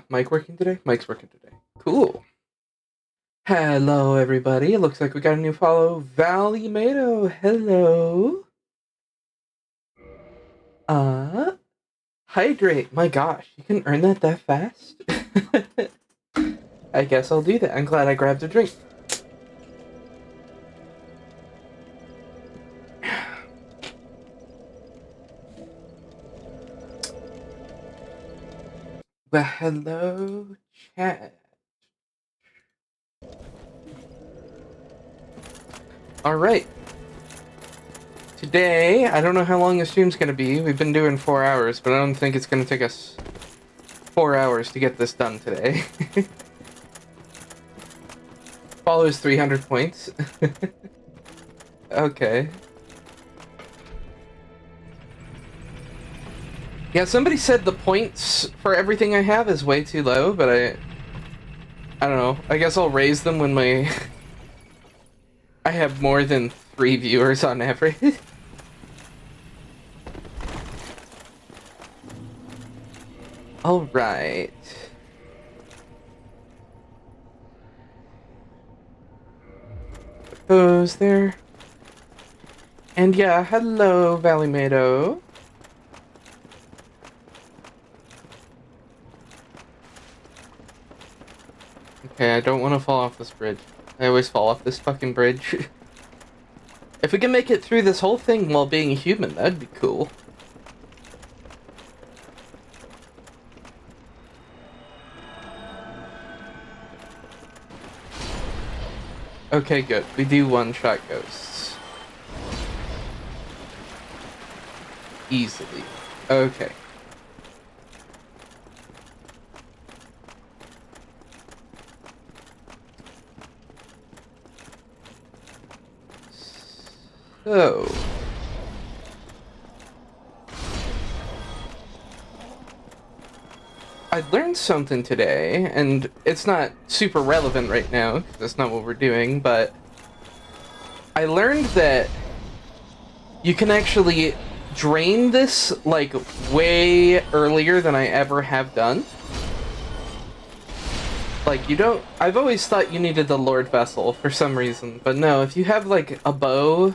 Mic working today? Mic's working today. Cool. Hello, everybody. It looks like we got a new follow. Valimato. Hello. Hydrate. My gosh, you can earn that fast? I guess I'll do that. I'm glad I grabbed a drink. Well, hello, chat. Alright. Today, I don't know how long the stream's gonna be. We've been doing 4 hours, but I don't think it's gonna take us 4 hours to get this done today. Follows 300 points. Okay. Yeah, somebody said the points for everything I have is way too low, but I don't know. I guess I'll raise them when my I have more than 3 viewers on average. All right. Those there. And yeah, hello, Valimato. Okay, I don't want to fall off this bridge. I always fall off this fucking bridge. If we can make it through this whole thing while being a human, that'd be cool. Okay, good. We do one-shot ghosts. Easily. Okay. So... I learned something today, and it's not super relevant right now, because that's not what we're doing, but... I learned that you can actually drain this, like, way earlier than I ever have done. Like, you don't... I've always thought you needed the Lord Vessel for some reason, but no, if you have, like, a bow,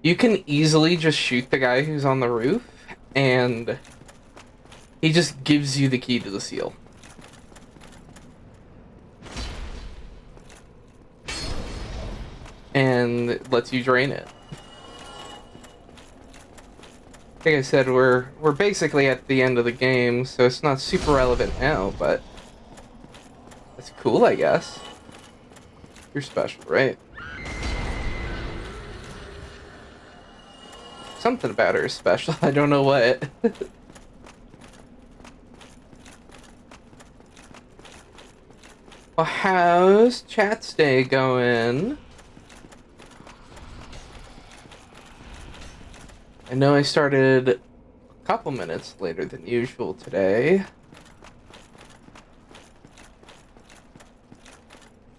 you can easily just shoot the guy who's on the roof, and he just gives you the key to the seal. And lets you drain it. Like I said, we're basically at the end of the game, so it's not super relevant now, but it's cool, I guess. You're special, right? Something about her is special. I don't know what. Well, how's chat's day going? I know I started a couple minutes later than usual today.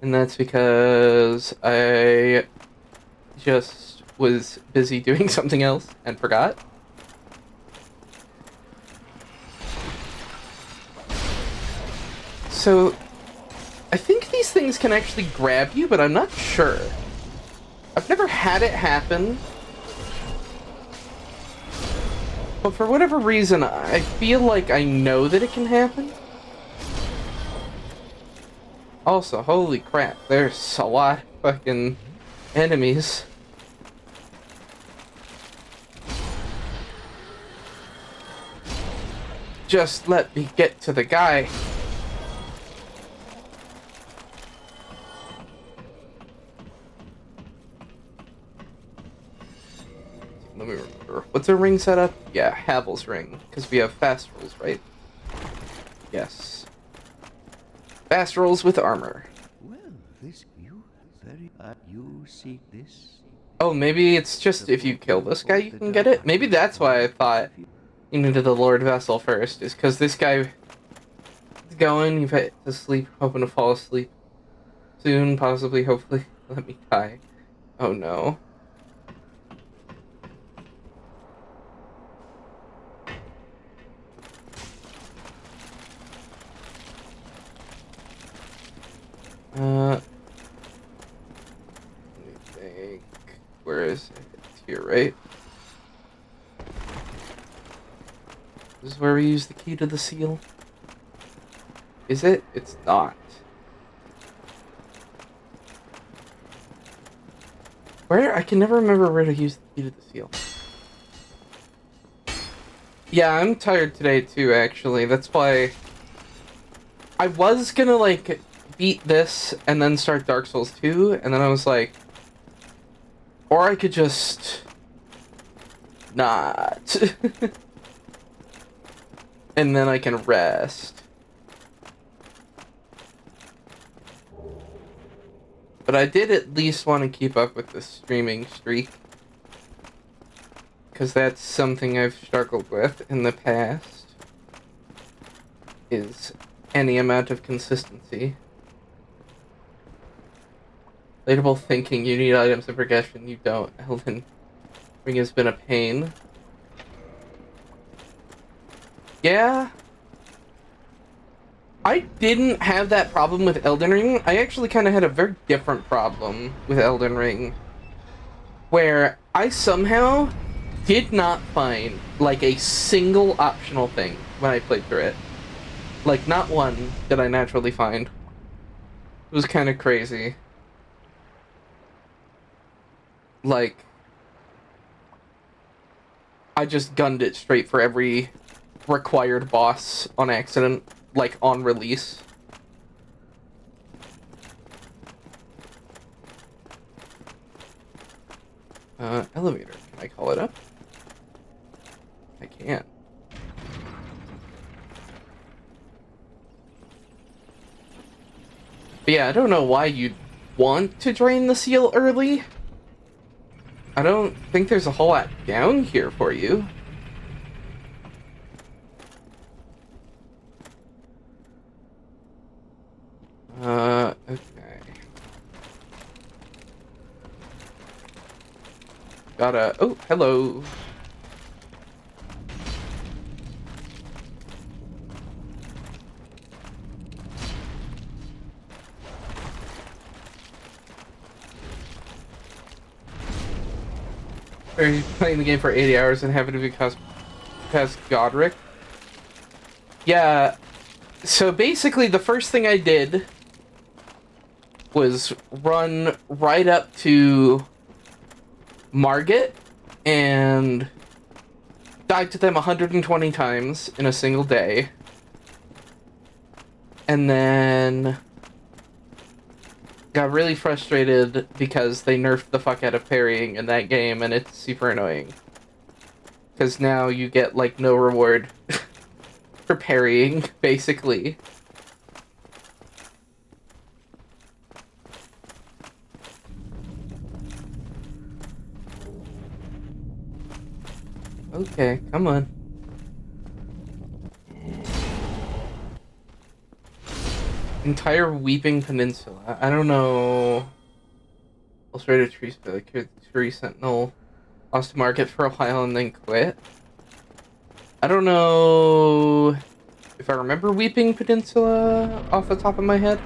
And that's because I just was busy doing something else and forgot. So, I think these things can actually grab you, but I'm not sure. I've never had it happen. But for whatever reason, I feel like I know that it can happen. Also, holy crap, there's a lot of fucking enemies. Just let me get to the guy. Let me remember. What's a ring setup? Yeah, Havel's ring. Because we have fast rolls, right? Yes. Fast rolls with armor. Well, this view very you seek this. Oh, maybe it's just if you kill this guy you can get it? Maybe that's why I thought you needed the Lord Vessel first, is because this guy is going, you've had to sleep, hoping to fall asleep soon, possibly, hopefully. Let me die. Oh no. right? This is where we use the key to the seal. Is it? It's not. Where? I can never remember where to use the key to the seal. Yeah, I'm tired today too, actually. That's why I was gonna, like, beat this and then start Dark Souls 2, and then I was like, or I could just not. And then I can rest. But I did at least want to keep up with the streaming streak. Because that's something I've struggled with in the past. Is any amount of consistency. Relatable thinking, you need items of progression, you don't. Elden Ring has been a pain. Yeah. I didn't have that problem with Elden Ring. I actually kind of had a very different problem with Elden Ring. Where I somehow did not find, like, a single optional thing when I played through it. Like, not one did I naturally find. It was kind of crazy. Like, I just gunned it straight for every required boss on accident, like, on release. Elevator. Can I call it up? I can't. But yeah, I don't know why you'd want to drain the seal early. I don't think there's a whole lot down here for you. Okay. Gotta... Oh, hello. Are you playing the game for 80 hours and having to be past Godric? Yeah, so basically the first thing I did was run right up to Margit and died to them 120 times in a single day. And then got really frustrated because they nerfed the fuck out of parrying in that game, and it's super annoying. Because now you get, like, no reward for parrying, basically. Okay, come on. Entire Weeping Peninsula. I don't know. Illustrated Tree Sentinel. Lost to Market for a while and then quit. I don't know if I remember Weeping Peninsula off the top of my head.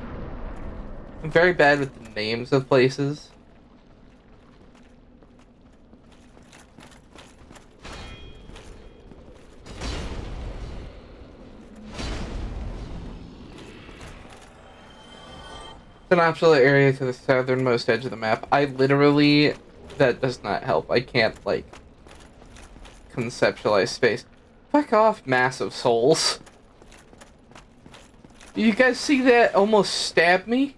I'm very bad with the names of places. It's an absolute area to the southernmost edge of the map. I literally... That does not help. I can't, like, conceptualize space. Fuck off, massive souls. You guys see that almost stab me?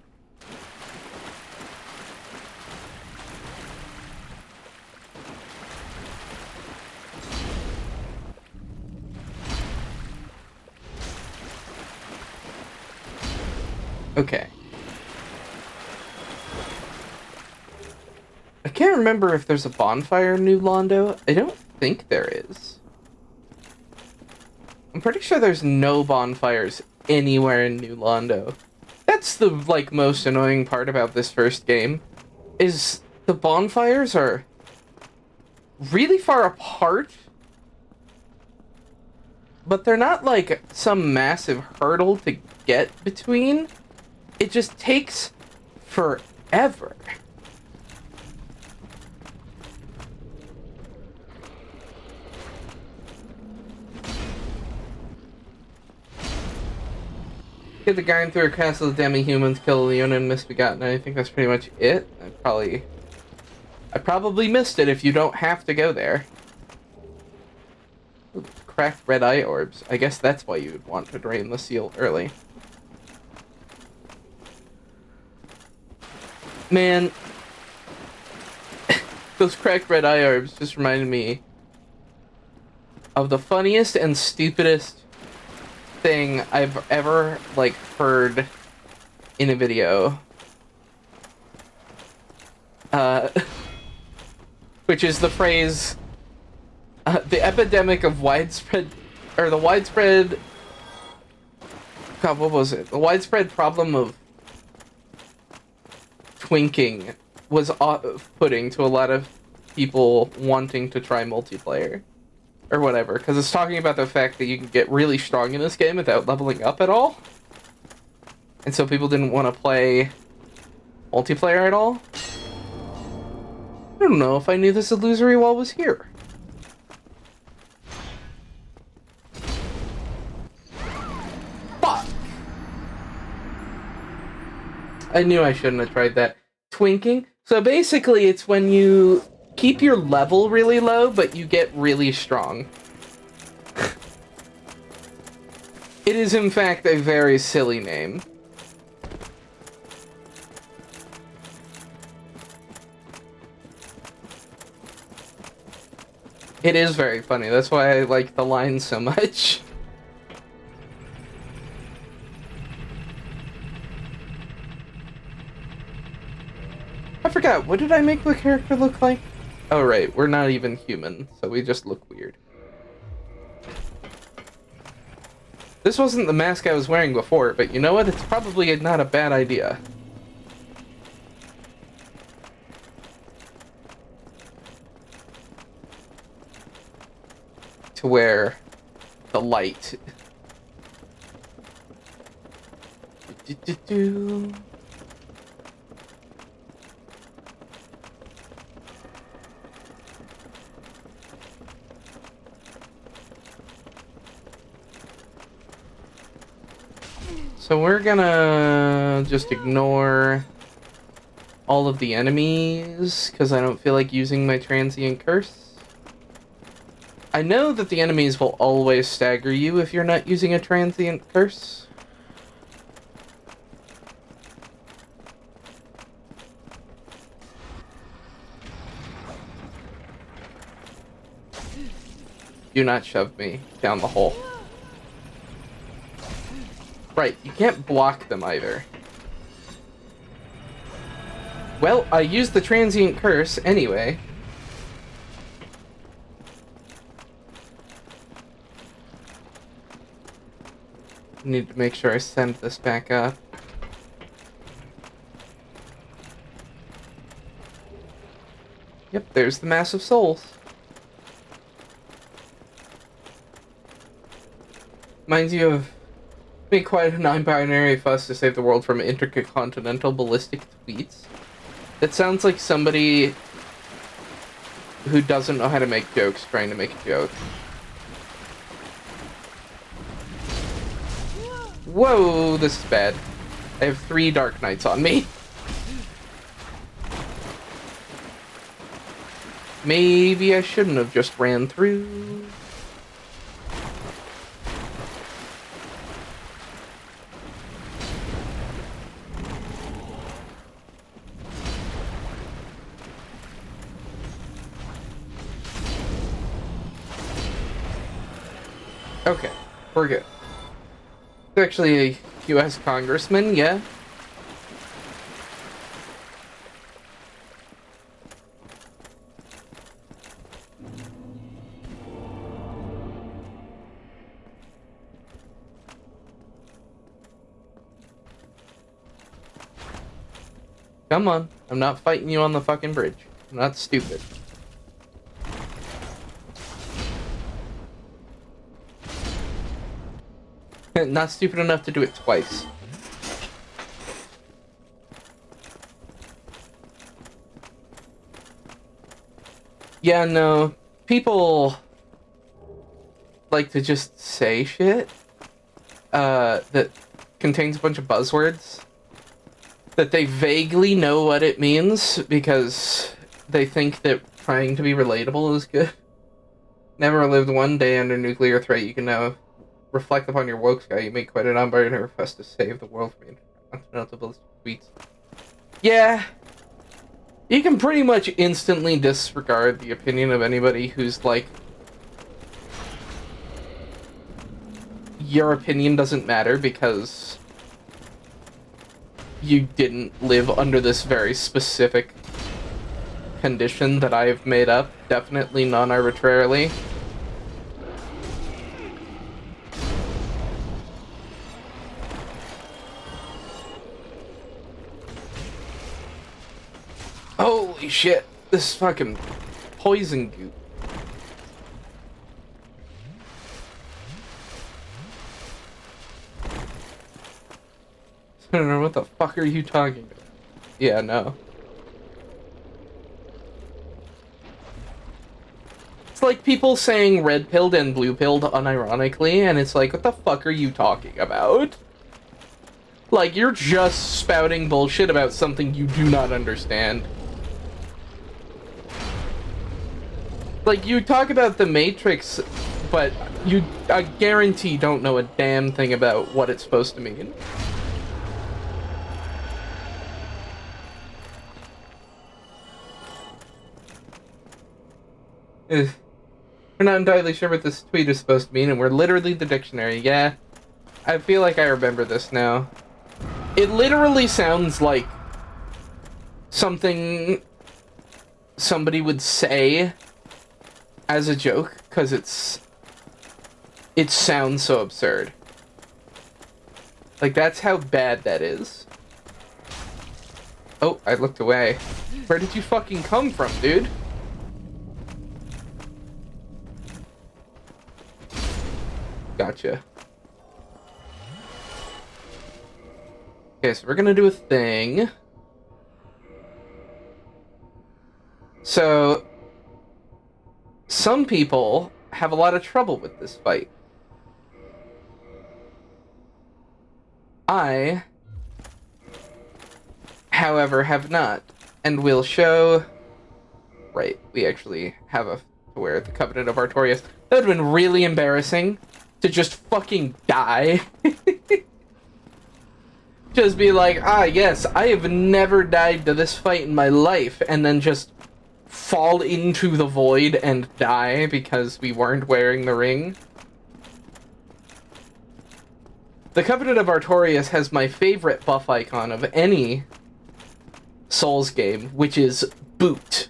Okay. I can't remember if there's a bonfire in New Londo. I don't think there is. I'm pretty sure there's no bonfires anywhere in New Londo. That's the, like, most annoying part about this first game, is the bonfires are really far apart, but they're not, like, some massive hurdle to get between. It just takes forever. Hit the guard through a castle of demi-humans, kill Leona and Misbegotten. I think that's pretty much it. I probably missed it if you don't have to go there. Ooh, cracked red eye orbs. I guess that's why you'd want to drain the seal early. Man, those cracked red eye orbs just reminded me of the funniest and stupidest thing I've ever, like, heard in a video. Which is the phrase, the epidemic of widespread, or the widespread, God, what was it? The widespread problem of twinking was off-putting to a lot of people wanting to try multiplayer. Or whatever, because it's talking about the fact that you can get really strong in this game without leveling up at all. And so people didn't want to play multiplayer at all. I don't know if I knew this illusory wall was here. Fuck! I knew I shouldn't have tried that. Twinking? So basically it's when you keep your level really low, but you get really strong. It is, in fact, a very silly name. It is very funny. That's why I like the line so much. I forgot, what did I make the character look like? Oh right, we're not even human, so we just look weird. This wasn't the mask I was wearing before, but you know what? It's probably not a bad idea. To wear the light. Do-do-do-do. So we're gonna just ignore all of the enemies, because I don't feel like using my transient curse. I know that the enemies will always stagger you if you're not using a transient curse. Do not shove me down the hole. Right, you can't block them either. Well, I used the transient curse anyway. Need to make sure I send this back up. Yep, there's the Mass of Souls. Reminds you of being quite a non-binary fuss to save the world from intercontinental ballistic tweets. That sounds like somebody who doesn't know how to make jokes trying to make a joke. Whoa, this is bad. I have 3 Dark Knights on me. Maybe I shouldn't have just ran through. Okay, we're good. It's actually a U.S. congressman, yeah? Come on, I'm not fighting you on the fucking bridge. I'm not stupid. Not stupid enough to do it twice. Yeah, no. People like to just say shit that contains a bunch of buzzwords that they vaguely know what it means because they think that trying to be relatable is good. Never lived one day under nuclear threat. You can now reflect upon your woke sky. You make quite an unburdened request to save the world from intercontinental tweets. Yeah. You can pretty much instantly disregard the opinion of anybody who's like, your opinion doesn't matter because you didn't live under this very specific condition that I've made up, definitely non-arbitrarily. Holy shit, this fucking poison goop. I don't know, what the fuck are you talking about? Yeah, no. It's like people saying red-pilled and blue-pilled unironically, and it's like, what the fuck are you talking about? Like, you're just spouting bullshit about something you do not understand. Like, you talk about the Matrix, but you, I guarantee, don't know a damn thing about what it's supposed to mean. We're not entirely sure what this tweet is supposed to mean, and we're literally the dictionary. Yeah, I feel like I remember this now. It literally sounds like something somebody would say as a joke, because it sounds so absurd. Like, that's how bad that is. Oh, I looked away. Where did you fucking come from, dude? Gotcha. Okay, so we're gonna do a thing. So, some people have a lot of trouble with this fight. I, however, have not, and will show... Right, we actually have to wear the Covenant of Artorias. That would have been really embarrassing. To just fucking die. Just be like, ah, yes, I have never died to this fight in my life, and then just fall into the void and die because we weren't wearing the ring. The Covenant of Artorias has my favorite buff icon of any Souls game, which is Boot.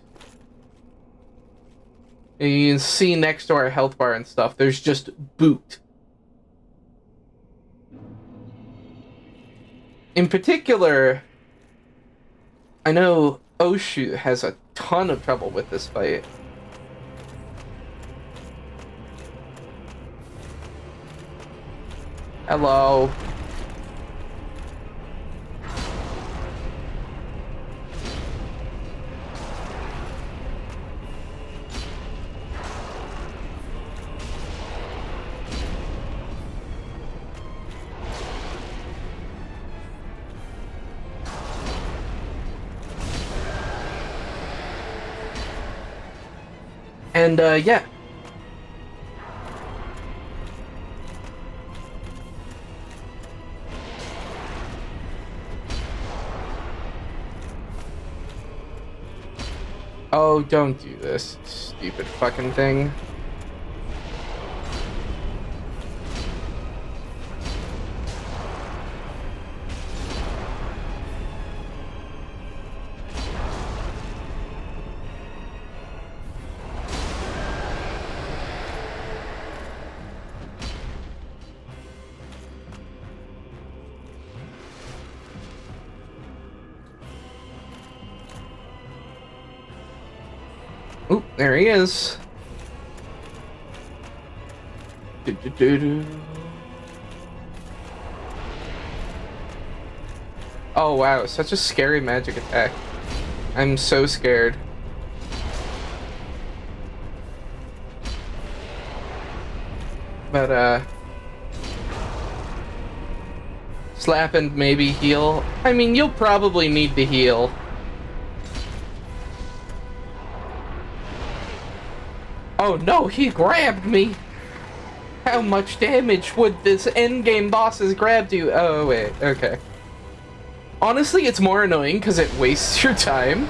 And you can see next to our health bar and stuff, there's just Boot. In particular, I know Oshu has a ton of trouble with this fight. Hello. And, yeah. Oh, don't do this, stupid fucking thing. Oop, there he is. Oh wow, such a scary magic attack. I'm so scared. But Slap and maybe heal. I mean, you'll probably need to heal. Oh no, he grabbed me! How much damage would this endgame boss's grab do? Oh wait, okay. Honestly, it's more annoying because it wastes your time.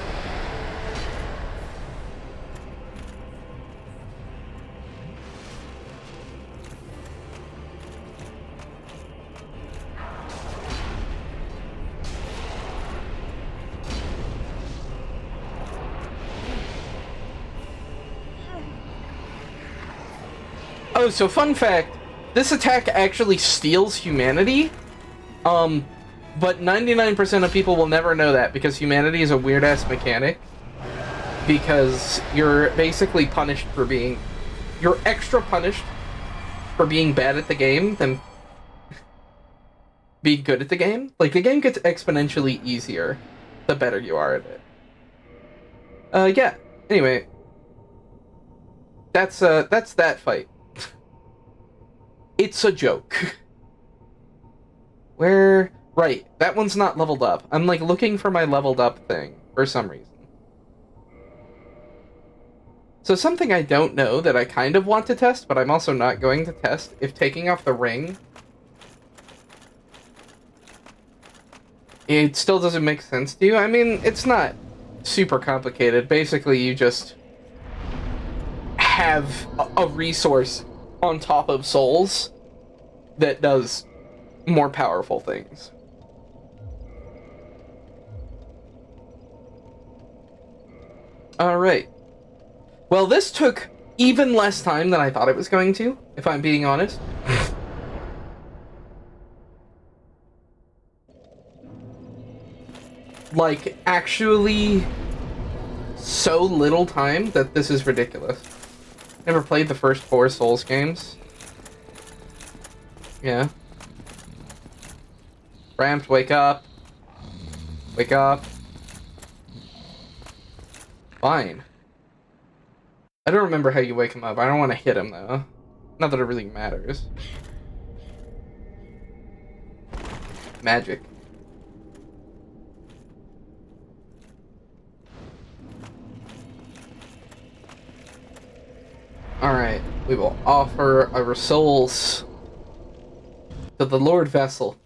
Oh, so fun fact, this attack actually steals humanity, but 99% of people will never know that because humanity is a weird-ass mechanic, because you're basically punished for being, you're extra punished for being bad at the game than being good at the game. Like, the game gets exponentially easier the better you are at it. Yeah, anyway, that's that fight. It's a joke. Where... Right, that one's not leveled up. I'm, like, looking for my leveled up thing, for some reason. So something I don't know that I kind of want to test, but I'm also not going to test, if taking off the ring... It still doesn't make sense to you. I mean, it's not super complicated. Basically, you just... have a resource on top of souls that does more powerful things. Alright. Well, this took even less time than I thought it was going to, if I'm being honest. Like, actually so little time that this is ridiculous. Never played the first 4 Souls games. Yeah. Ramped, wake up. Wake up. Fine. I don't remember how you wake him up. I don't want to hit him, though. Not that it really matters. Magic. Alright, we will offer our souls to the Lord Vessel.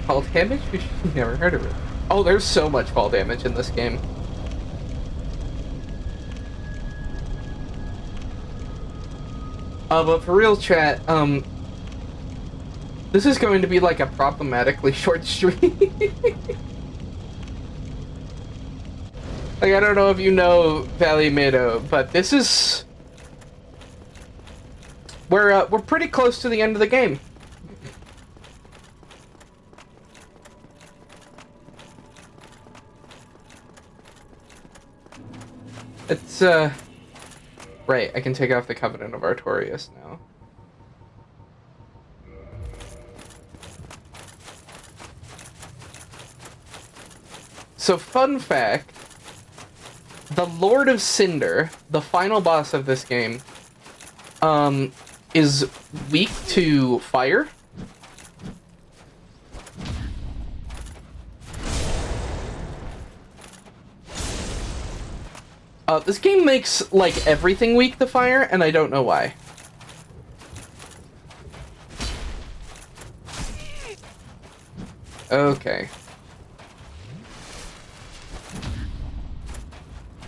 Fall damage? We've never heard of it. Oh, there's so much fall damage in this game. But for real, chat, this is going to be like a problematically short stream. Like, I don't know if you know Valley Meadow, but this is... We're pretty close to the end of the game. It's, Right, I can take off the Covenant of Artorias now. So, fun fact, the Lord of Cinder, the final boss of this game, is weak to fire. This game makes, like, everything weak to fire, and I don't know why. Okay.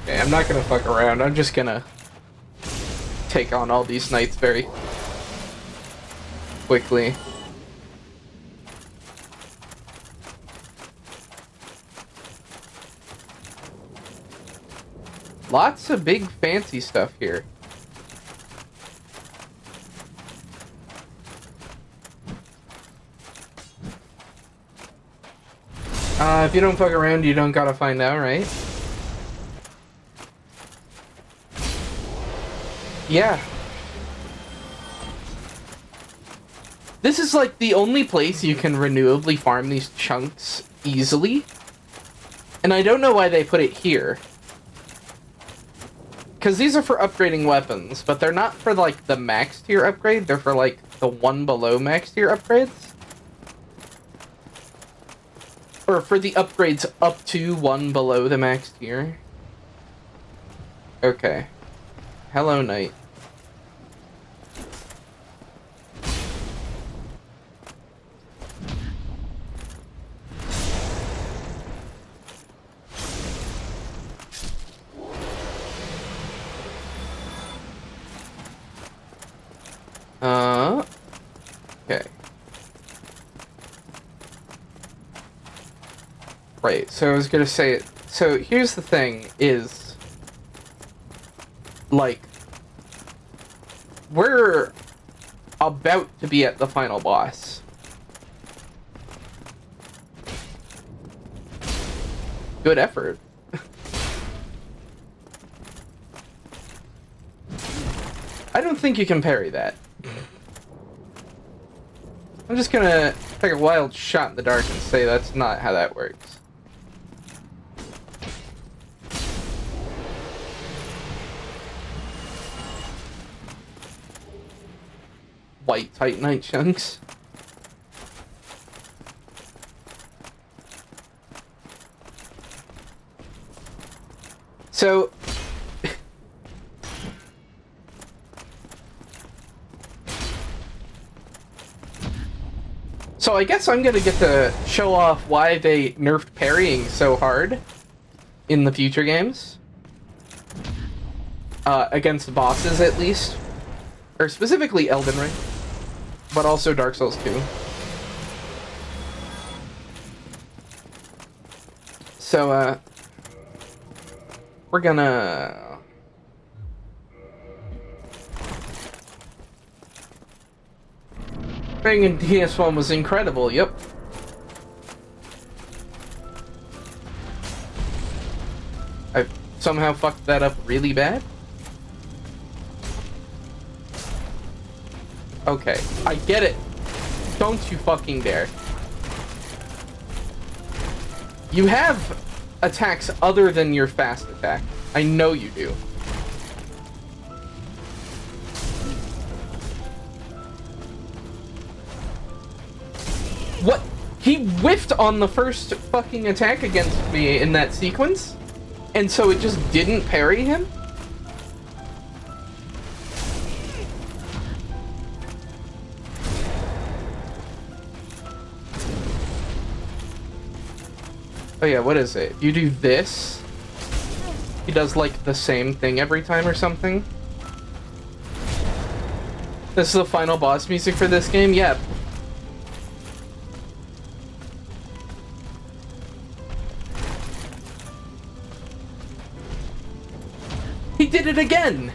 Okay, I'm not gonna fuck around. I'm just gonna take on all these knights very quickly. Lots of big fancy stuff here. If you don't fuck around, you don't gotta find out, right? Yeah. This is like the only place you can renewably farm these chunks easily. And I don't know why they put it here. because these are for upgrading weapons, but they're not for, like, the max tier upgrade. They're for, like, the one below max tier upgrades. Or for the upgrades up to one below the max tier. Okay. Hello, Knight. Okay. Right, so I was gonna say, so here's the thing, is, like, we're about to be at the final boss. Good effort. I don't think you can parry that. I'm just gonna take a wild shot in the dark and say that's not how that works. White Titanite chunks. So... So I guess I'm gonna get to show off why they nerfed parrying so hard in the future games. Against bosses, at least. Or specifically Elden Ring. But also Dark Souls 2. So, we're gonna... Parrying in DS1 was incredible, yep. I somehow fucked that up really bad. Okay, I get it. Don't you fucking dare. You have attacks other than your fast attack. I know you do. What? He whiffed on the first fucking attack against me in that sequence? And so it just didn't parry him? Oh yeah, what is it? You do this? He does like the same thing every time or something? This is the final boss music for this game? Yeah. He did it again!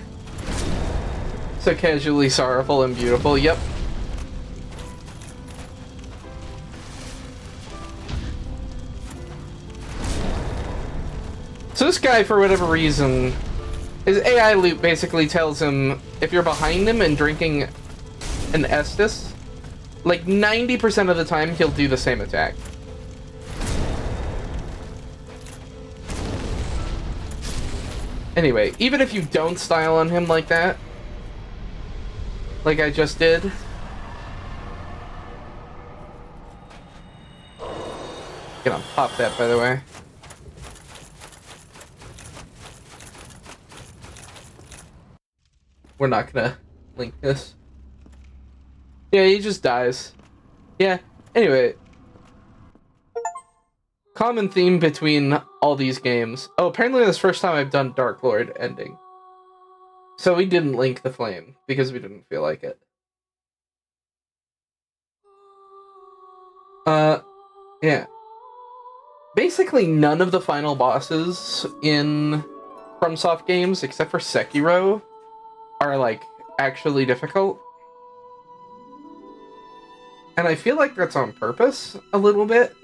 So casually sorrowful and beautiful, yep. So this guy, for whatever reason, his AI loop basically tells him if you're behind him and drinking an Estus, like 90% of the time he'll do the same attack. Anyway, even if you don't style on him like that, like I just did, gonna pop that, by the way. We're not gonna link this. Yeah, he just dies. Yeah, anyway. Common theme between all these games. Oh, apparently this is the first time I've done Dark Lord ending. So we didn't link the flame, because we didn't feel like it. Yeah. Basically none of the final bosses in Fromsoft games, except for Sekiro, are, like, actually difficult. And I feel like that's on purpose, a little bit.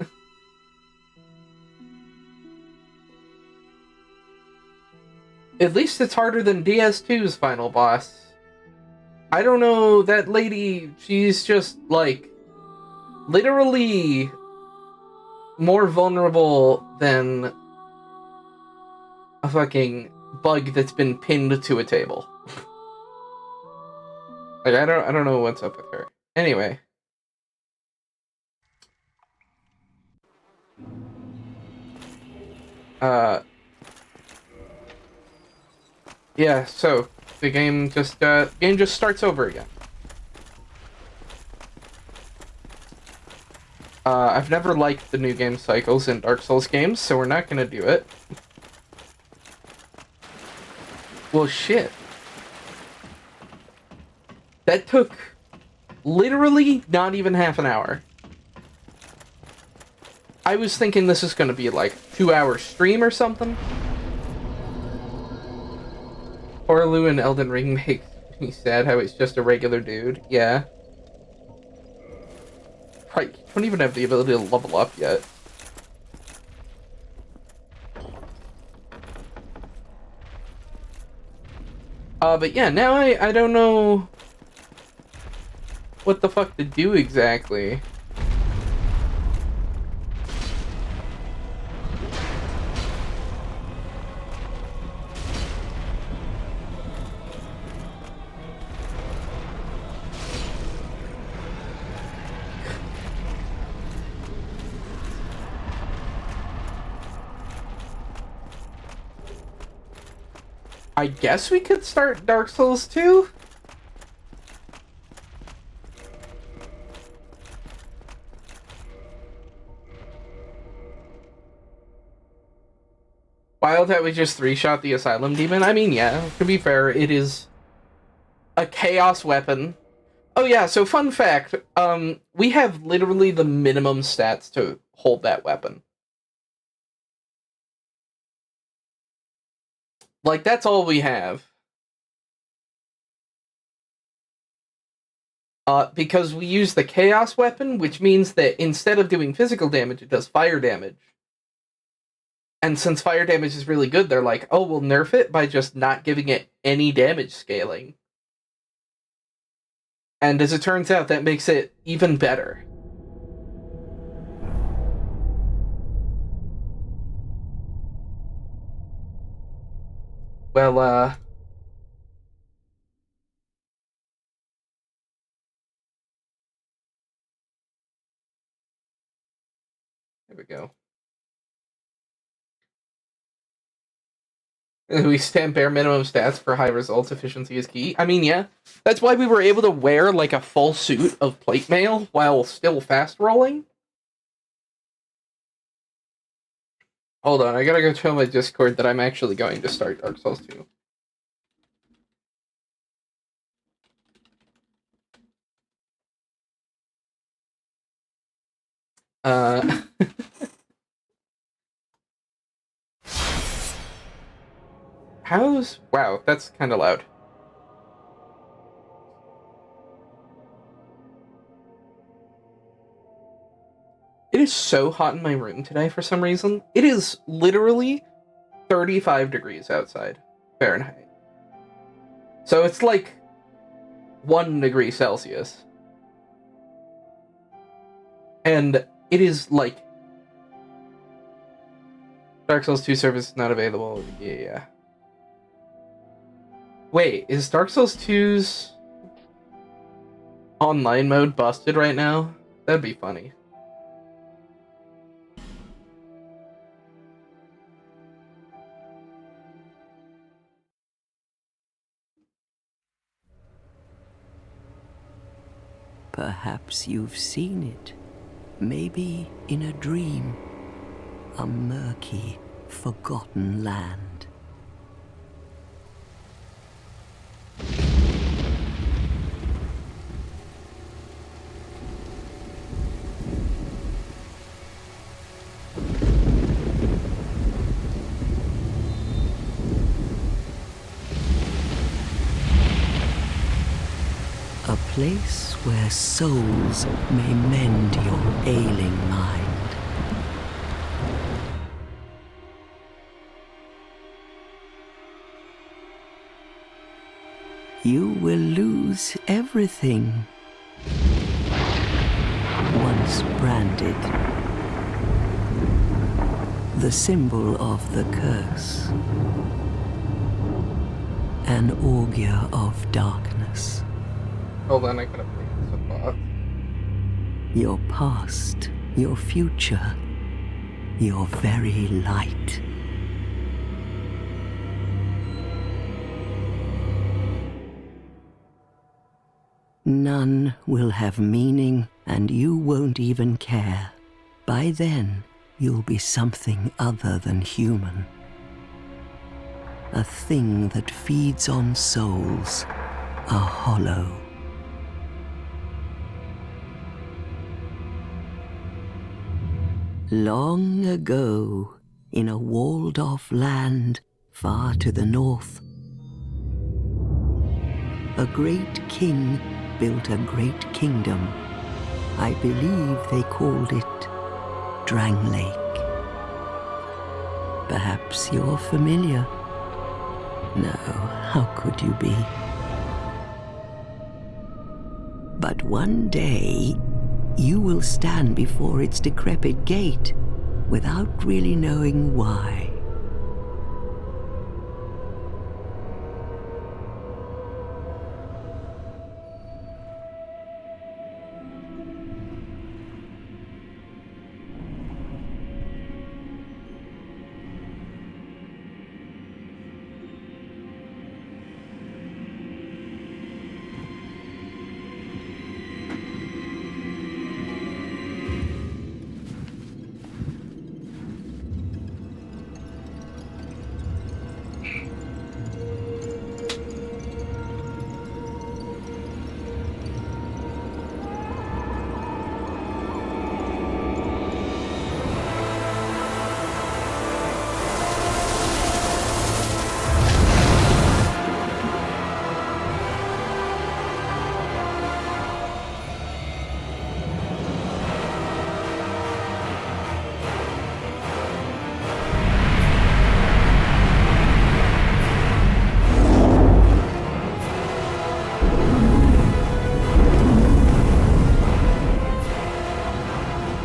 At least it's harder than DS2's final boss. I don't know, that lady, she's just, like, literally more vulnerable than a fucking bug that's been pinned to a table. Like, I don't know what's up with her. Anyway. Yeah, so the game just starts over again. I've never liked the new game cycles in Dark Souls games, so we're not gonna do it. Well, shit. That took literally not even half an hour. I was thinking this is gonna be like 2-hour stream or something. Orlu and Elden Ring makes me sad how he's just a regular dude. Yeah. Right, you don't even have the ability to level up yet. But yeah, now I don't know what the fuck to do exactly. I guess we could start Dark Souls 2? Wild that we just 3-shot the Asylum Demon? I mean, yeah, to be fair, it is a chaos weapon. Oh yeah, so fun fact, we have literally the minimum stats to hold that weapon. Like, that's all we have. Because we use the Chaos weapon, which means that instead of doing physical damage, it does fire damage. And since fire damage is really good, they're like, oh, we'll nerf it by just not giving it any damage scaling. And as it turns out, that makes it even better. Well, there we go. We stand bare minimum stats for high results. Efficiency is key. I mean, yeah. That's why we were able to wear, like, a full suit of plate mail while still fast rolling. Hold on, I gotta go tell my Discord that I'm actually going to start Dark Souls 2. Wow, that's kind of loud. It is so hot in my room today for some reason. It is literally 35 degrees outside Fahrenheit. So it's like 1 degree Celsius. And it is like Dark Souls 2 service is not available. Yeah. Wait, is Dark Souls 2's online mode busted right now? That'd be funny. Perhaps you've seen it. Maybe in a dream. A murky, forgotten land. A place where souls may mend your ailing mind. You will lose everything. Once branded. The symbol of the curse. an augur of darkness. Hold on, I gotta bring this up. Your past, your future, your very light. None will have meaning, and you won't even care. By then, you'll be something other than human. A thing that feeds on souls, a hollow. Long ago, in a walled-off land far to the north, a great king built a great kingdom. I believe they called it Drang Lake. Perhaps you're familiar. No, how could you be? But one day, you will stand before its decrepit gate without really knowing why.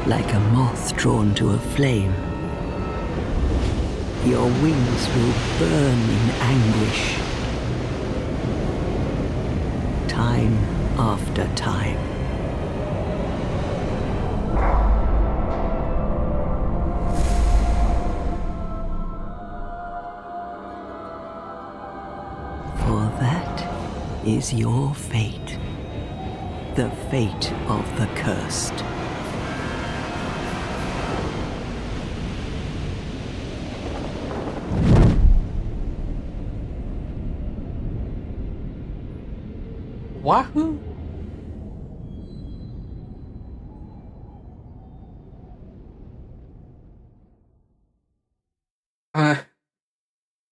Like a moth drawn to a flame, your wings will burn in anguish. Time after time. For that is your fate. The fate of the cursed. Wahoo?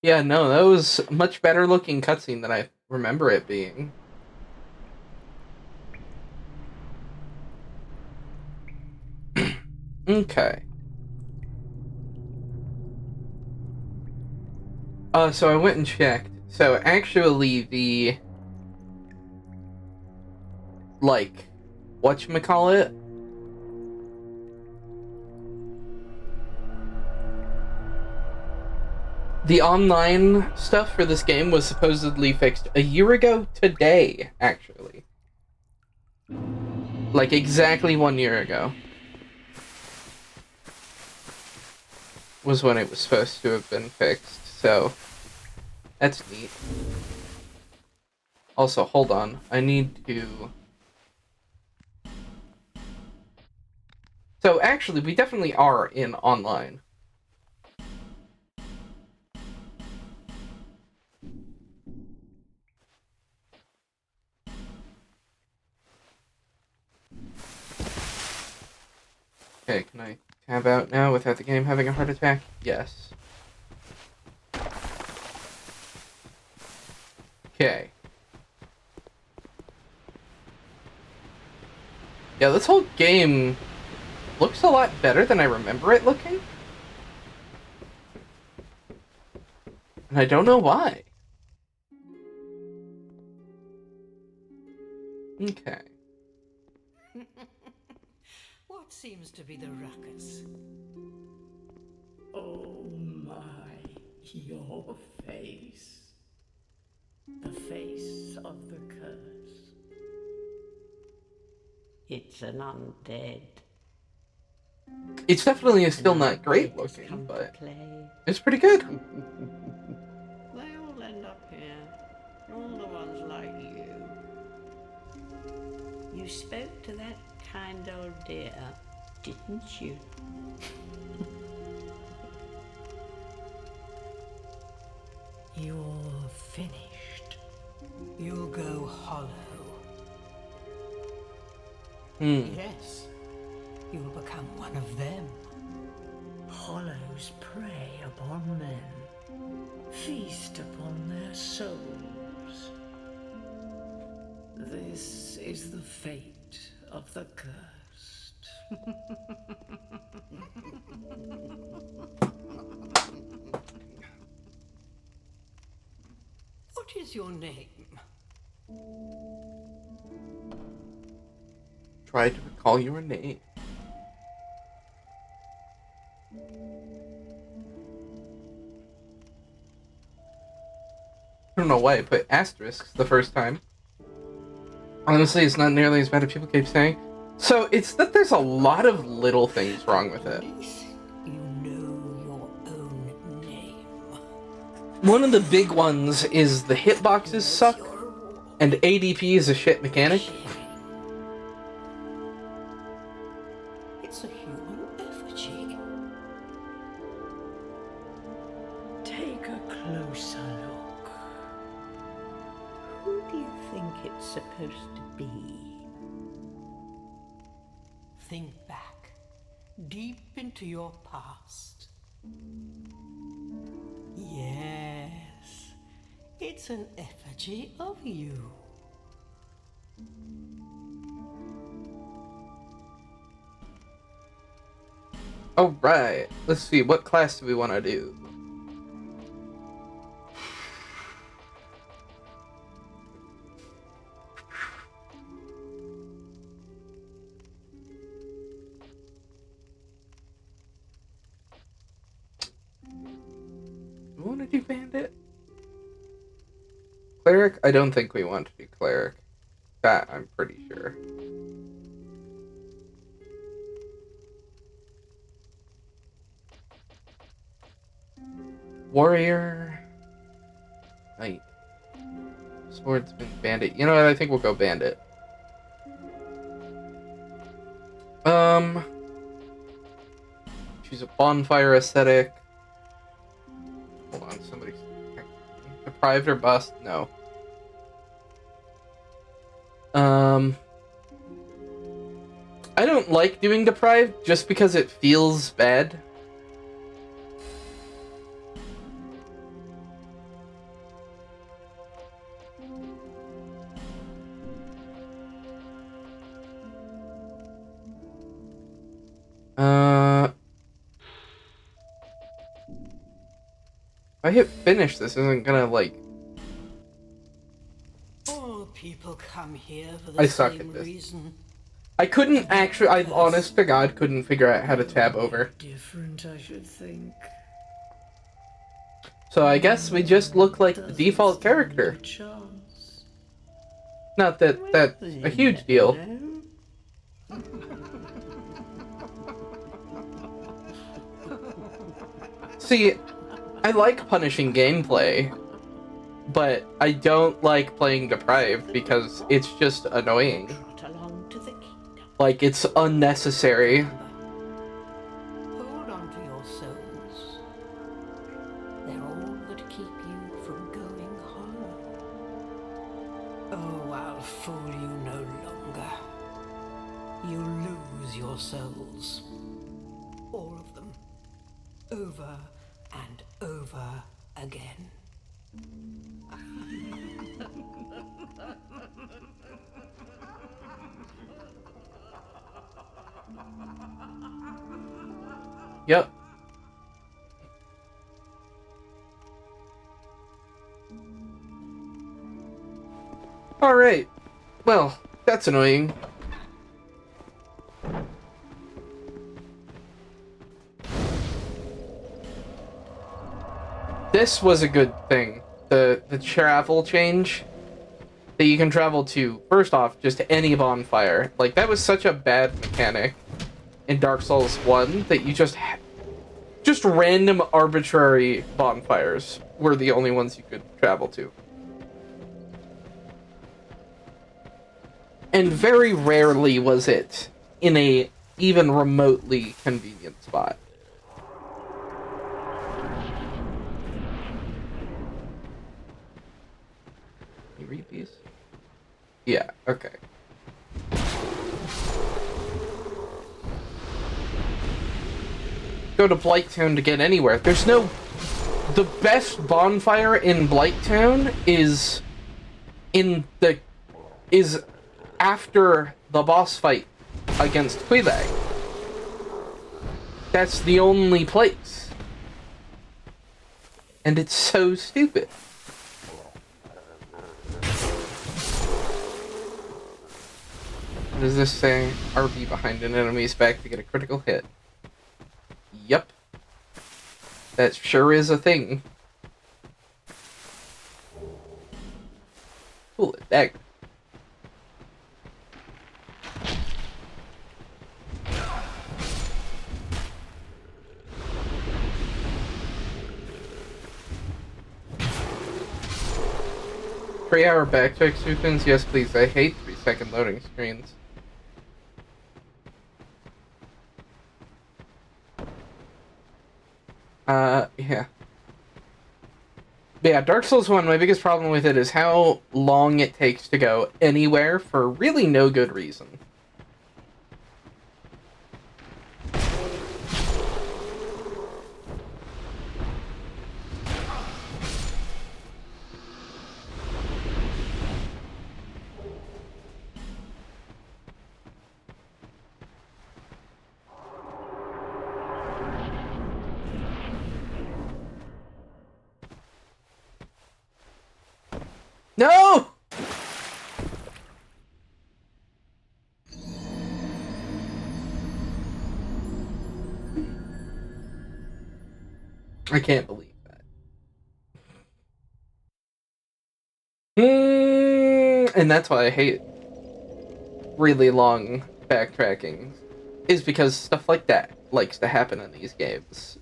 Yeah, no, that was a much better looking cutscene than I remember it being. Okay. So I went and checked. So actually like, whatchamacallit? The online stuff for this game was supposedly fixed a year ago today, actually. Like, exactly 1 year ago. Was when it was supposed to have been fixed, so... That's neat. Also, hold on. I need to... So, actually, we definitely are in online. Okay, can I tab out now without the game having a heart attack? Yes. Okay. Yeah, this whole game looks a lot better than I remember it looking. And I don't know why. Okay. What seems to be the ruckus? Oh my, your face. The face of the curse. It's an undead. It's definitely still not great Undead has looking, come to but play. it's pretty good. They all end up here. All the ones like you. You spoke to that kind old dear, didn't you? You're finished. You'll go hollow. Yes, you'll become one of them. Hollows prey upon men, feast upon their souls. This is the fate of the cursed. What is your name? Try to recall your name. I don't know why I put asterisks the first time. Honestly, it's not nearly as bad as people keep saying. So it's that there's a lot of little things wrong with it. At least you know your own name. One of the big ones is the hitboxes suck, Your reward. and ADP is a shit mechanic. It's a human effigy. Take a closer look. Who do you think it's supposed to be? Think back, deep into your past. Yes, it's an effigy of you. Alright, let's see, what class do we want to do? Do we want to do bandit? Cleric? I don't think we want to do cleric. That I'm pretty sure. Warrior. Knight. Swordsman. Bandit. You know what? I think we'll go bandit. Choose a bonfire aesthetic. Hold on, somebody's deprived or bust? No. I don't like doing deprived just because it feels bad. If I hit finish, this isn't gonna, like... All people come here for I the suck same at this. reason. I couldn't actually, I honest to God couldn't figure out how to tab over. Different, I should think. So I guess we just look like the default character. Chance. Not that that's a huge deal. See, I like punishing gameplay, but I don't like playing deprived because it's just annoying. Trot along to the kingdom. Like, it's unnecessary. Hold on to your souls. They're all that keep you from going hollow. Oh, I'll fool you no longer. You lose your souls. All of them. Over and over again. Yep. Alright. Well, that's annoying. This was a good thing. the travel change that you can travel to, first off, just any bonfire. Like, that was such a bad mechanic in Dark Souls 1 that you just random arbitrary bonfires were the only ones you could travel to. And very rarely was it in a even remotely convenient spot. Can you read these? Yeah, okay. Go to Blighttown to get anywhere. There's no... The best bonfire in Blighttown is after the boss fight against Quelaag. That's the only place. And it's so stupid. What does this say? RB behind an enemy's back to get a critical hit. Yep. That sure is a thing. Cool, a dagger. Three-hour backtrack sequence? Yes, please. I hate 3-second loading screens. Yeah. But yeah, Dark Souls 1, my biggest problem with it is how long it takes to go anywhere for really no good reason. No! I can't believe that. And that's why I hate really long backtracking, is because stuff like that likes to happen in these games.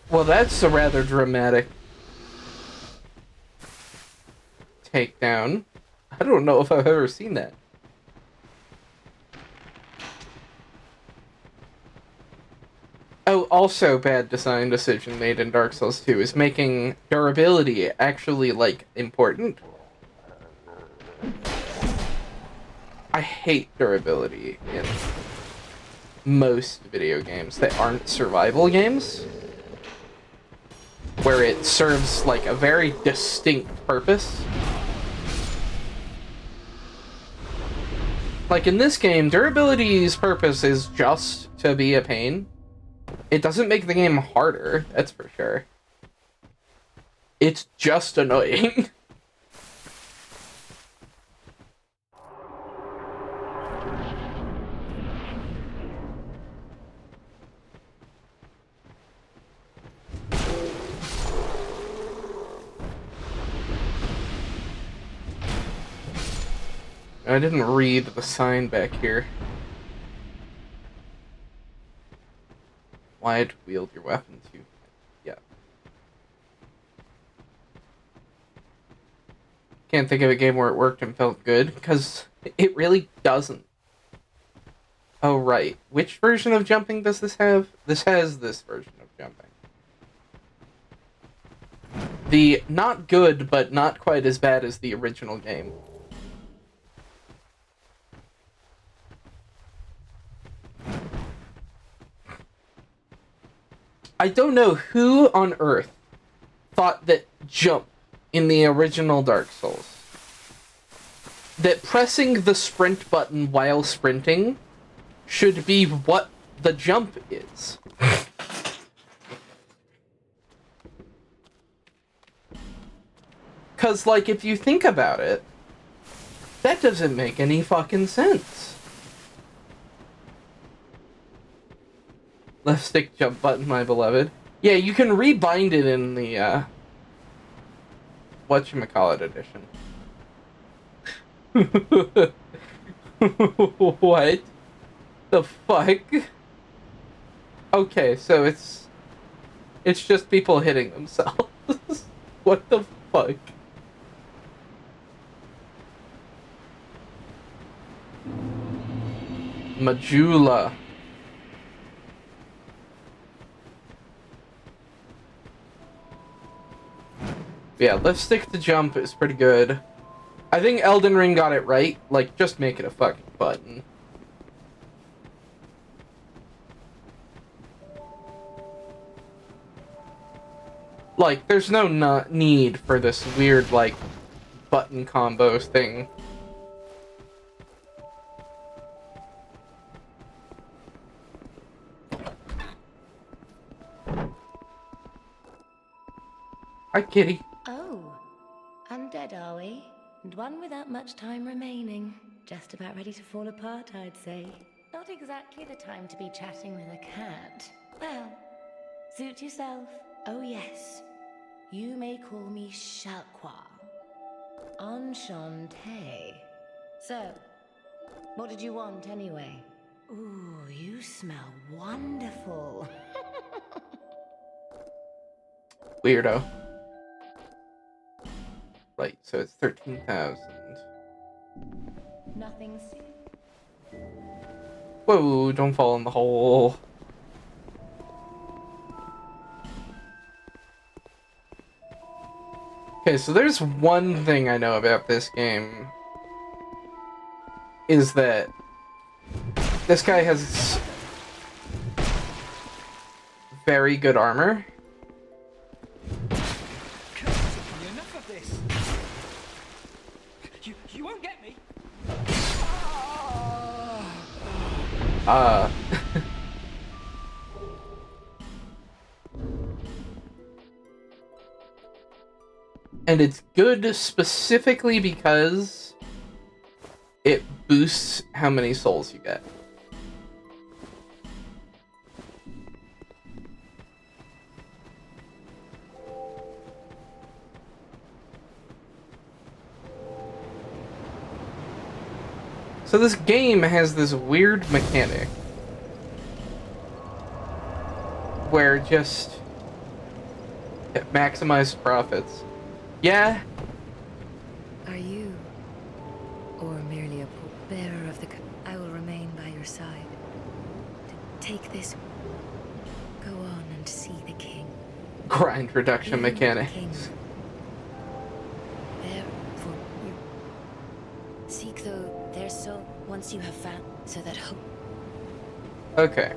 Well, that's a rather dramatic takedown. I don't know if I've ever seen that. Oh, also bad design decision made in Dark Souls 2 is making durability actually, like, important. I hate durability in most video games that aren't survival games, where it serves, like, a very distinct purpose. Like, in this game, durability's purpose is just to be a pain. It doesn't make the game harder, that's for sure. It's just annoying. I didn't read the sign back here. Wide wield your weapon too. Yeah. Can't think of a game where it worked and felt good, because it really doesn't. Oh, right. Which version of jumping does this have? This has this version of jumping. The not good, but not quite as bad as the original game. I don't know who on earth thought that jump in the original Dark Souls, that pressing the sprint button while sprinting should be what the jump is. Because, like, if you think about it, that doesn't make any fucking sense. Left stick jump button, my beloved. Yeah, you can rebind it in the, whatchamacallit edition. What the fuck? Okay, so it's just people hitting themselves. What the fuck? Majula. Yeah, left stick to jump is pretty good. I think Elden Ring got it right. Like, just make it a fucking button. Like, there's no need for this weird, like, button combos thing. Hi, kitty. Oh, undead are we? And one without much time remaining. Just about ready to fall apart, I'd say. Not exactly the time to be chatting with a cat. Well, suit yourself. Oh yes, you may call me Shalqua. Enchanté. So, what did you want anyway? Ooh, you smell wonderful. Weirdo. Right, so it's 13,000. Nothing. Whoa, don't fall in the hole. Okay, so there's one thing I know about this game. Is that this guy has very good armor. Enough of this. You won't get me. And it's good specifically because it boosts how many souls you get. So this game has this weird mechanic where just maximize profits. Yeah? Are you, or merely a bearer of the... I will remain by your side. Take this. Go on and see the king. Grind reduction You, mechanics. king. Therefore, you seek their soul once you have found, so that hope... Okay.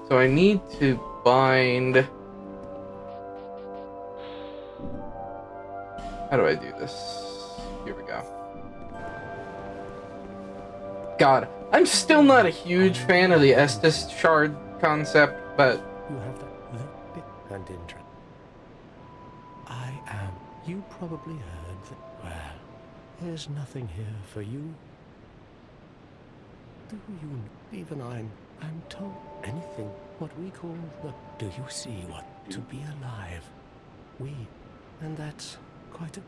So I need to bind... How do I do this? Here we go. God, I'm still not a huge fan of the Estus shard concept, but... You have that little bit and interest. I am. You probably heard that. Well, there's nothing here for you. Do you? Even I'm told anything. What we call the. Do you see what to be alive? And that's quite a.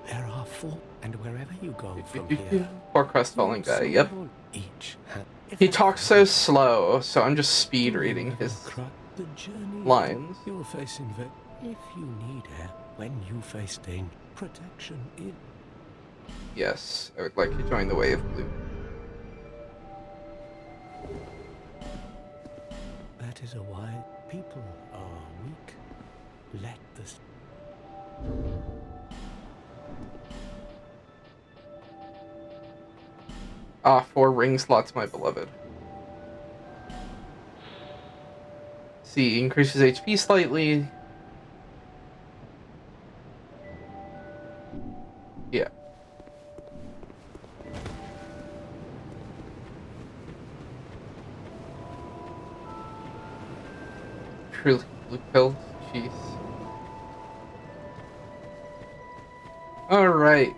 There are four, and wherever you go from here. Poor crestfallen guy, yep. Each He talks so slow, so I'm just speed reading his the journey lines. you're facing if you need help when you face danger, protection is. Yes, I would like to join the way of blue. That is a why people are weak. Let this. Ah, 4 ring slots, my beloved. See, increases HP slightly. Yeah. truly blue-pilled. Jeez. Alright.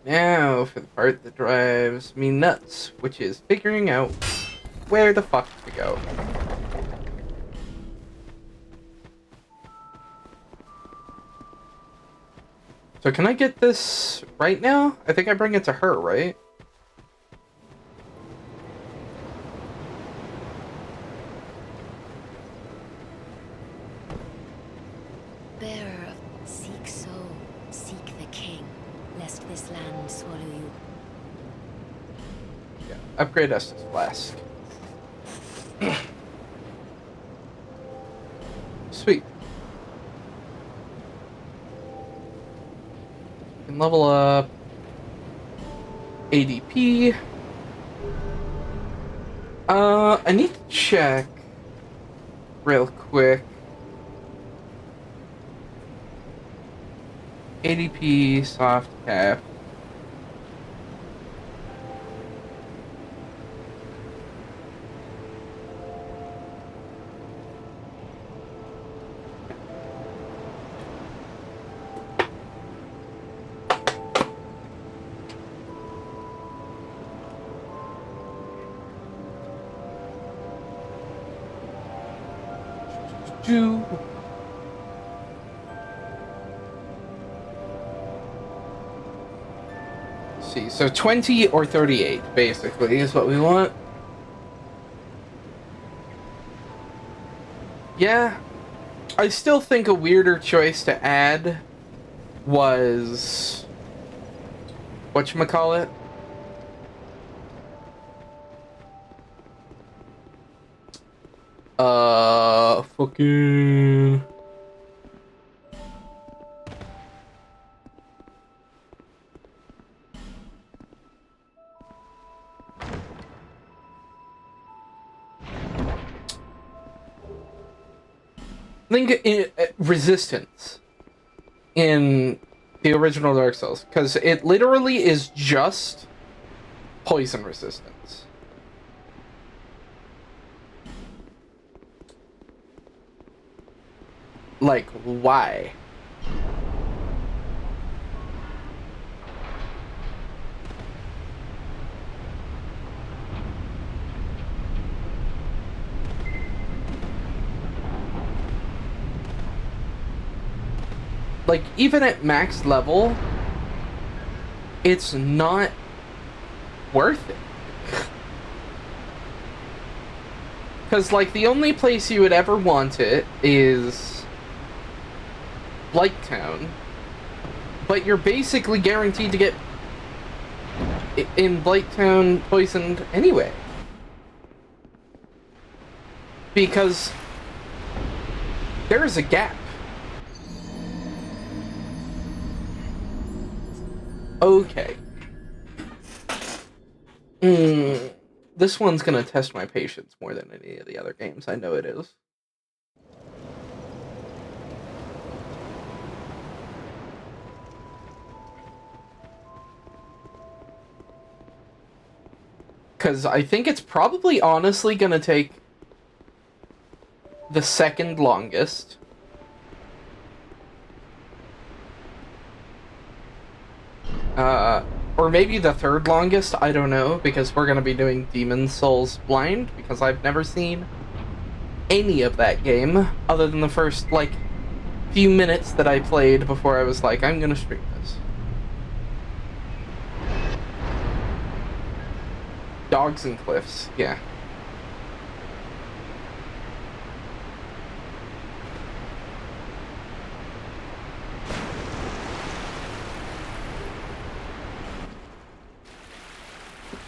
Now for the part that drives me nuts, which is figuring out where the fuck to go. So can I get this right now? I think I bring it to her, right? Bearer of seek soul, seek the king, lest this land swallow you. Yeah, upgrade Estus Flask. Sweet. Can level up ADP. I need to check real quick. ADP soft cap. Do. See, so 20 or 38 basically is what we want. Yeah, I still think a weirder choice to add was whatchamacallit? Fucking resistance in the original Dark Souls, because it literally is just poison resistance. Like, why? Like, even at max level, it's not worth it. Because, like, the only place you would ever want it is Blighttown. But you're basically guaranteed to get in Blighttown poisoned anyway. Because there is a gap. Okay. This one's gonna test my patience more than any of the other games. I know it is. Because I think it's probably honestly gonna take the second longest. Or maybe the third longest, I don't know, because we're gonna be doing Demon's Souls blind, because I've never seen any of that game, other than the first, like, few minutes that I played before I was like, I'm gonna stream this. Dogs and Cliffs, yeah.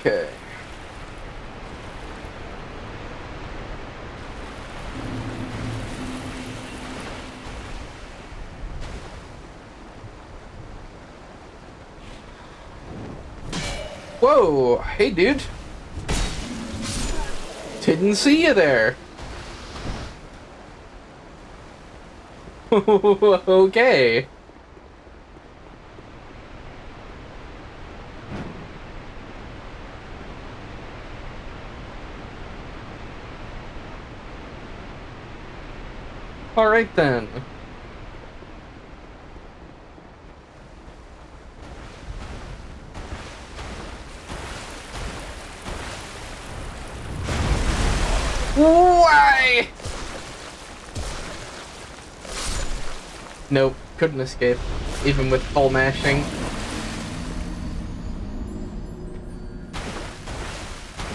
Okay. Whoa, hey dude. Didn't see you there. Okay. Alright then. Why? Nope, couldn't escape, even with full mashing.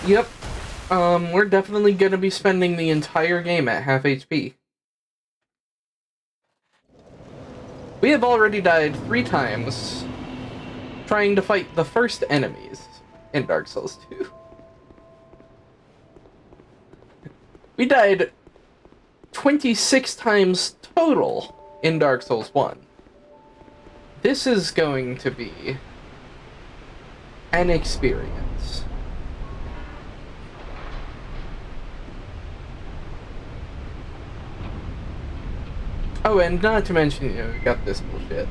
Yep, we're definitely gonna be spending the entire game at half HP. We have already died 3 times trying to fight the first enemies in Dark Souls 2. We died 26 times total in Dark Souls 1. This is going to be an experience. Oh, and not to mention, you know, we got this bullshit.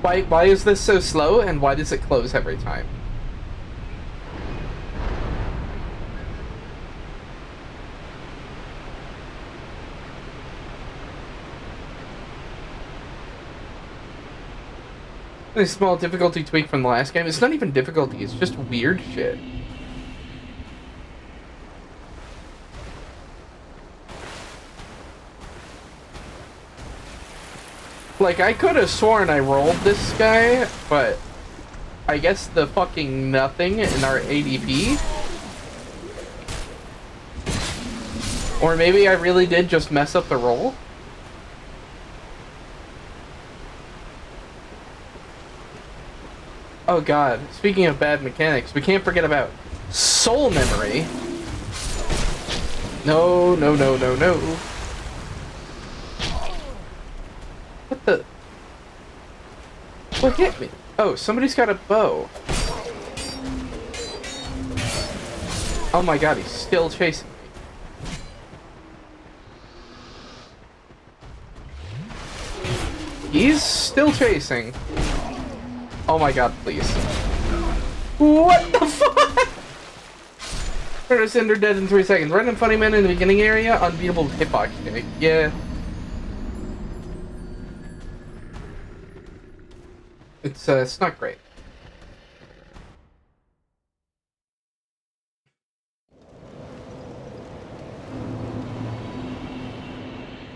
Why is this so slow, and why does it close every time? A small difficulty tweak from the last game. It's not even difficulty, it's just weird shit. Like, I could have sworn I rolled this guy, but I guess the fucking nothing in our ADP. Or maybe I really did just mess up the roll. Oh god, speaking of bad mechanics, we can't forget about soul memory. No, no, no, no, no. What the? What hit me? Oh, somebody's got a bow. Oh my god, he's still chasing me. He's still chasing. Oh my god, please. What the fuck? Curtis Cinder dead in 3 seconds. Random funny man in the beginning area. Unbeatable hitbox kick. Yeah. It's not great.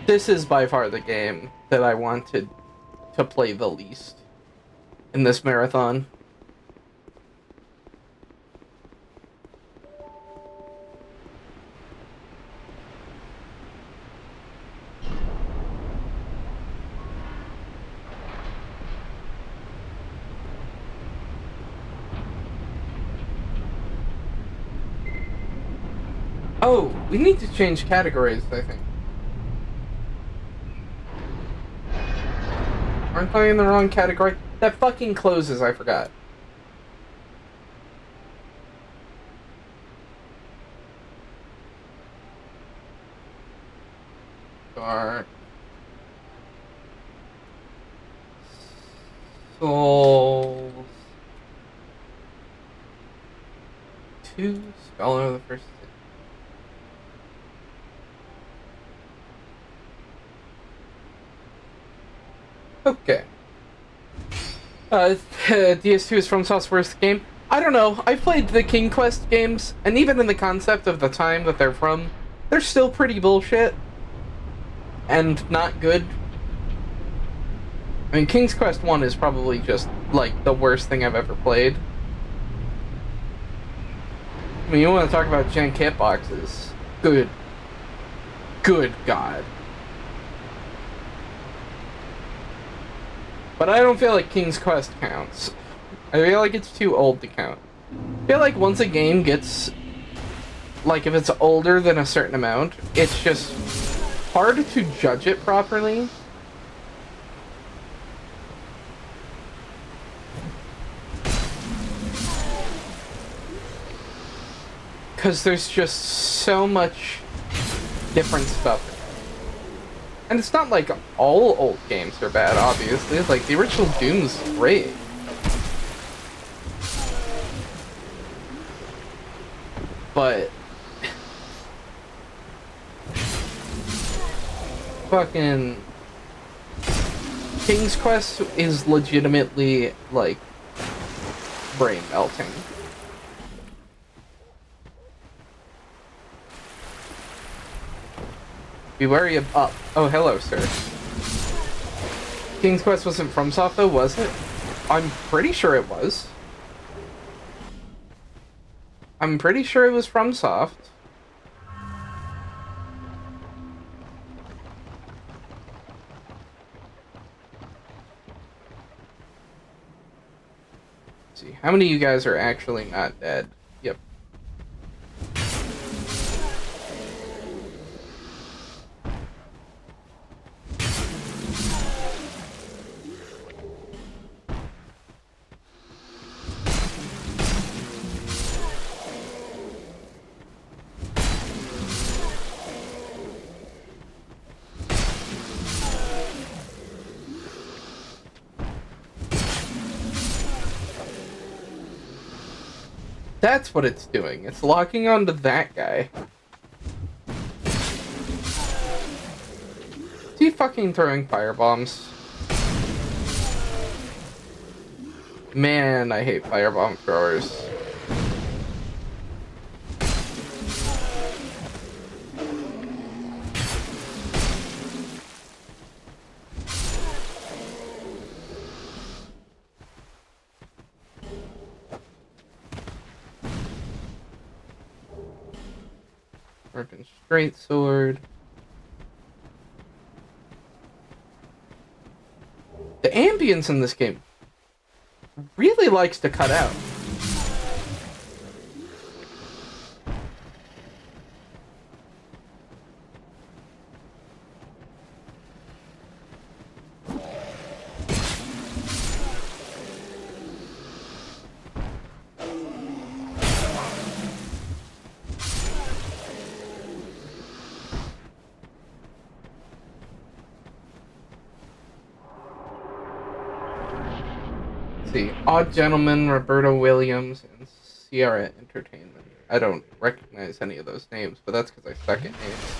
This is by far the game that I wanted to play the least in this marathon. Oh, we need to change categories, I think. Aren't I in the wrong category? That fucking closes, I forgot. Dark Souls 2, Scholar of the First. Okay. DS2 is Fromsoft's worst game. I don't know. I've played the King Quest games, and even in the concept of the time that they're from, they're still pretty bullshit. And not good. I mean, King's Quest 1 is probably just, like, the worst thing I've ever played. I mean, you want to talk about jank hitboxes. Good God. But I don't feel like King's Quest counts. I feel like it's too old to count. I feel like once a game gets... like, if it's older than a certain amount, it's just hard to judge it properly. Because there's just so much different stuff. And it's not like all old games are bad, obviously. Like, the original Doom's great. But fucking King's Quest is legitimately like brain melting. Be wary of up. Oh, hello, sir. King's Quest wasn't FromSoft though, was it? I'm pretty sure it was. I'm pretty sure it was FromSoft. Let's see, how many of you guys are actually not dead? Yep. That's what it's doing. It's locking onto that guy. Is he fucking throwing firebombs? Man, I hate firebomb throwers. Working straight sword. The ambience in this game really likes to cut out. See, Odd Gentleman, Roberta Williams, and Sierra Entertainment. I don't recognize any of those names, but that's because I suck at names.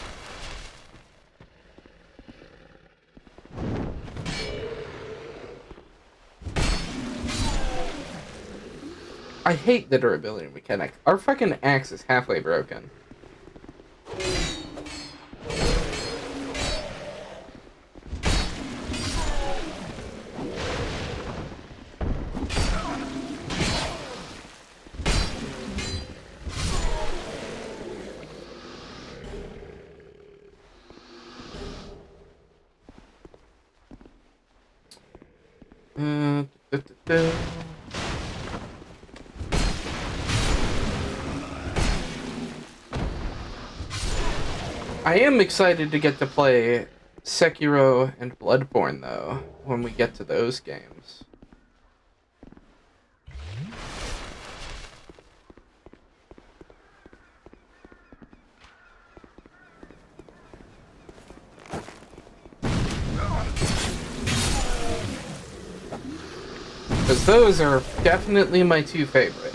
I hate the durability mechanic. Our fucking axe is halfway broken. Uh, duh, duh, duh. I am excited to get to play Sekiro and Bloodborne, though, when we get to those games. Because those are definitely my two favorite.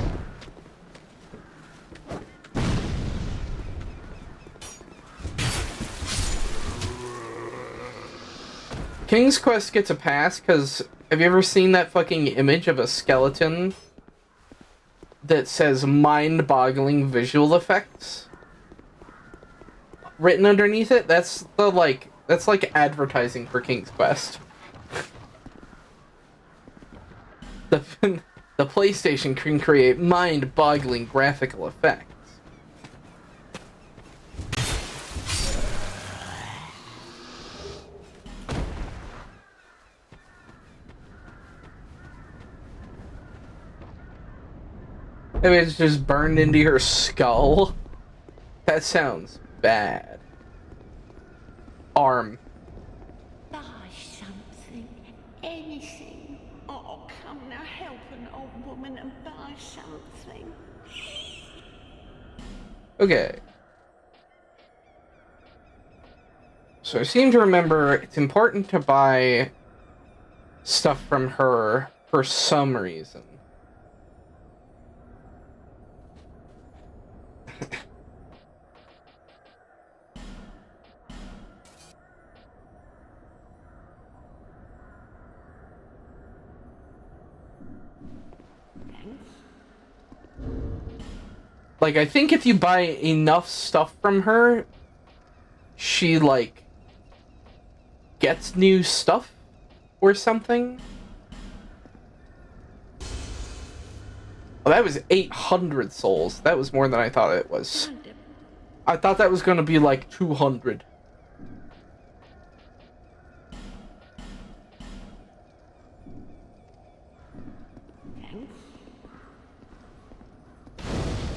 King's Quest gets a pass because have you ever seen that fucking image of a skeleton that says mind-boggling visual effects written underneath it? That's like advertising for King's Quest. The the PlayStation can create mind-boggling graphical effects. I mean, it's just burned into your skull. That sounds bad. Arm. Buy something. Anything. Oh, come now, help an old woman and buy something. Okay. So I seem to remember it's important to buy stuff from her for some reason. Like, I think if you buy enough stuff from her, she, like, gets new stuff or something. Oh, that was 800 souls. That was more than I thought it was. I thought that was gonna be like 200.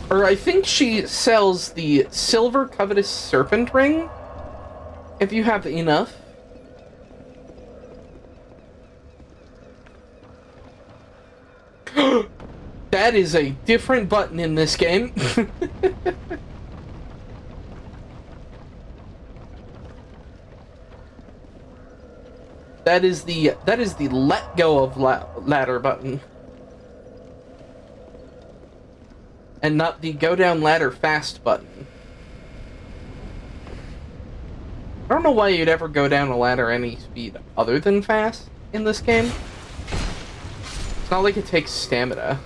Or I think she sells the Silver Covetous Serpent Ring, if you have enough. That is a different button in this game. That is the let go of ladder button. And not the go down ladder fast button. I don't know why you'd ever go down a ladder any speed other than fast in this game. It's not like it takes stamina.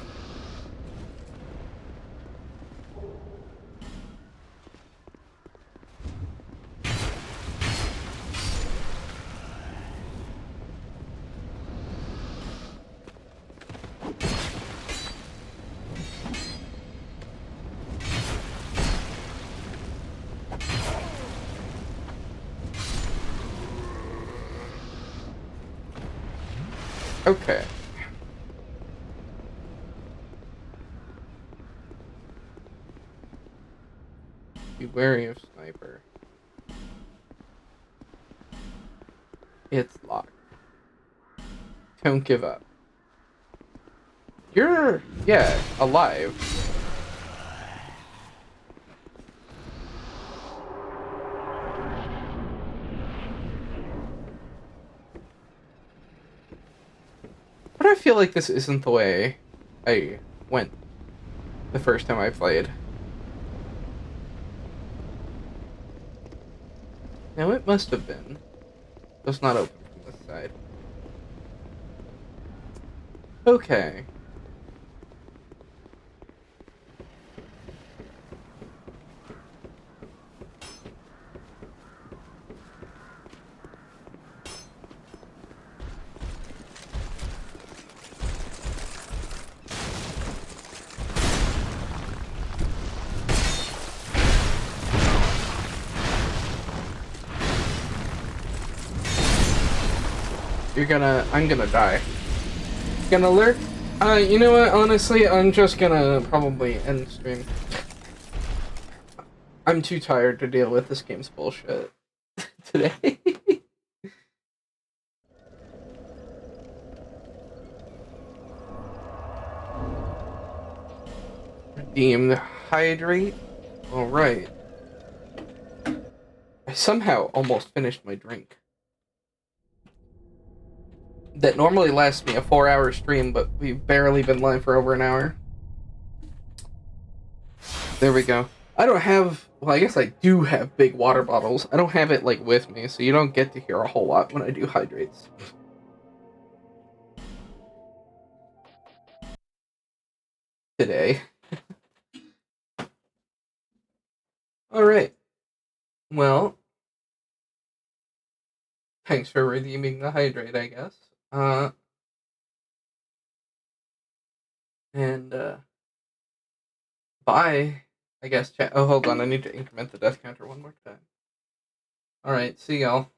Okay. Be wary of sniper. It's locked. Don't give up. You're, yeah, alive. But I feel like this isn't the way I went the first time I played. Now it must have been. It's not open from this side. Okay. I'm gonna die. Gonna lurk? You know what, honestly, I'm just gonna probably end stream. I'm too tired to deal with this game's bullshit today. Redeem the hydrate. Alright. I somehow almost finished my drink. That normally lasts me a 4-hour stream, but we've barely been live for over an hour. There we go. I don't have... Well, I guess I do have big water bottles. I don't have it, like, with me, so you don't get to hear a whole lot when I do hydrates. Today. Alright. Well... Thanks for redeeming the hydrate, I guess. Bye. I guess chat. Oh, hold on. I need to increment the death counter one more time. Alright, see y'all.